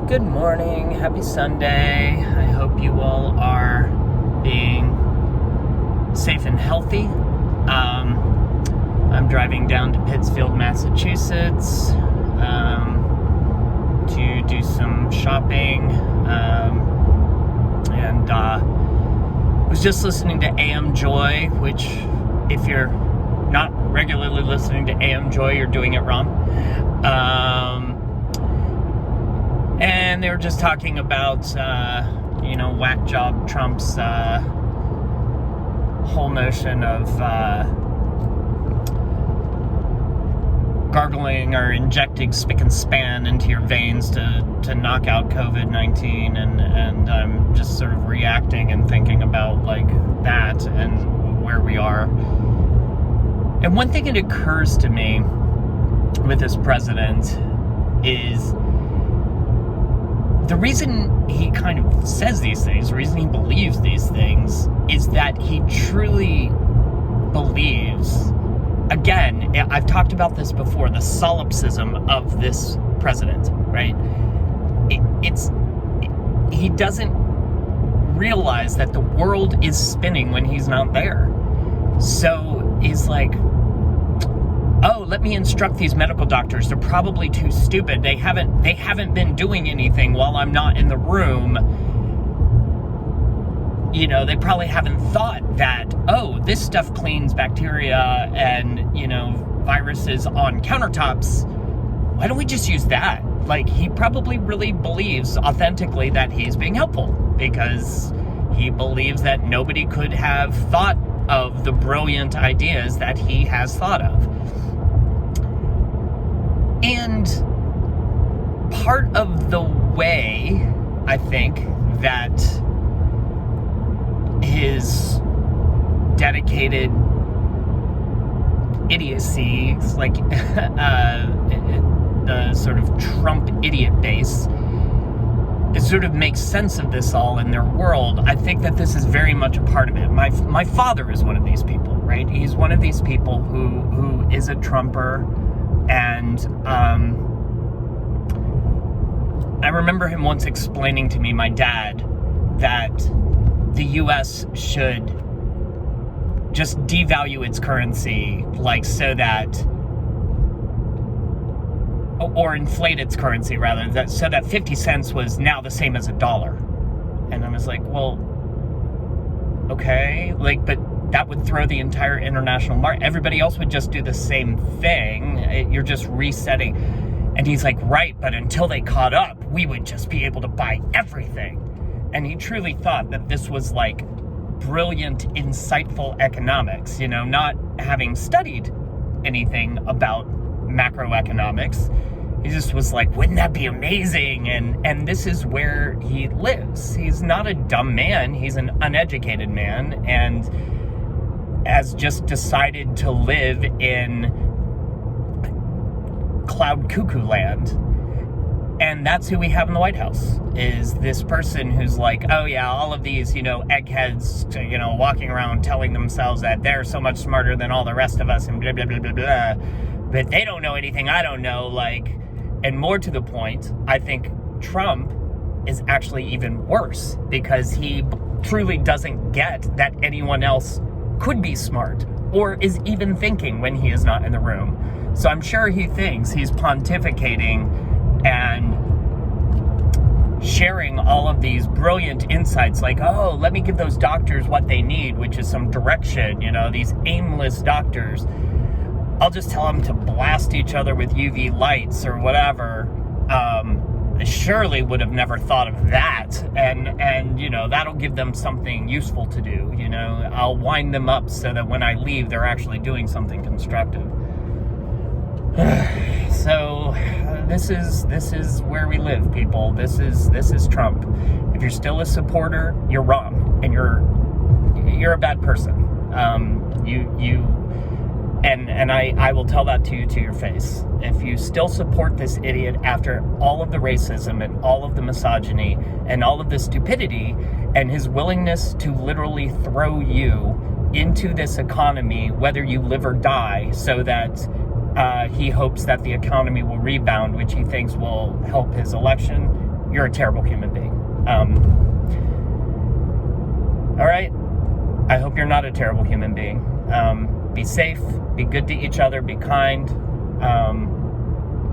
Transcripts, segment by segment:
Good morning, happy Sunday. I hope you all are being safe and healthy. I'm driving down to Pittsfield, Massachusetts to do some shopping, and was just listening to AM Joy, which if you're not regularly listening to AM Joy, you're doing it wrong. And they were just talking about, whack job Trump's whole notion of gargling or injecting spic and span into your veins to knock out COVID-19, and I'm just sort of reacting and thinking about like that and where we are. And one thing that occurs to me with this president is the reason he kind of says these things, the reason he believes these things, is that he truly believes, again, I've talked about this before, the solipsism of this president, right? He doesn't realize that the world is spinning when he's not there. So he's like, oh, let me instruct these medical doctors. They're probably too stupid. They haven't been doing anything while I'm not in the room. You know, they probably haven't thought that, oh, this stuff cleans bacteria and, viruses on countertops. Why don't we just use that? Like, he probably really believes authentically that he's being helpful because he believes that nobody could have thought of the brilliant ideas that he has thought of. And part of the way, I think, that his dedicated idiocy, like the sort of Trump idiot base, it sort of makes sense of this all in their world. I think that this is very much a part of it. My father is one of these people, right? He's one of these people who is a Trumper. And I remember him once explaining to me, my dad, that the U.S. should just devalue its currency, like so that, or inflate its currency rather, so that 50 cents was now the same as $1. And I was like, well, okay, but that would throw the entire international market. Everybody else would just do the same thing. You're just resetting. And he's like, right, but until they caught up, we would just be able to buy everything. And he truly thought that this was like brilliant, insightful economics, not having studied anything about macroeconomics. He just was like, wouldn't that be amazing? And this is where he lives. He's not a dumb man. He's an uneducated man. And has just decided to live in cloud cuckoo land. And that's who we have in the White House, is this person who's like, oh yeah, all of these, eggheads, walking around telling themselves that they're so much smarter than all the rest of us and blah, blah, blah, blah, blah. But they don't know anything I don't know, and more to the point, I think Trump is actually even worse because he truly doesn't get that anyone else could be smart or is even thinking when he is not in the room. So I'm sure he thinks he's pontificating and sharing all of these brilliant insights like, oh, let me give those doctors what they need, which is some direction, these aimless doctors. I'll just tell them to blast each other with UV lights or whatever. I surely would have never thought of that. And that'll give them something useful to do. I'll wind them up so that when I leave, they're actually doing something constructive. So this is where we live, people. This is Trump. If you're still a supporter, you're wrong, and you're a bad person. And I will tell that to you to your face. If you still support this idiot after all of the racism and all of the misogyny and all of the stupidity and his willingness to literally throw you into this economy, whether you live or die, so that he hopes that the economy will rebound, which he thinks will help his election, you're a terrible human being. All right. I hope you're not a terrible human being. Be safe, be good to each other, be kind.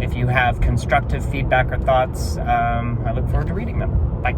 If you have constructive feedback or thoughts, I look forward to reading them. Bye.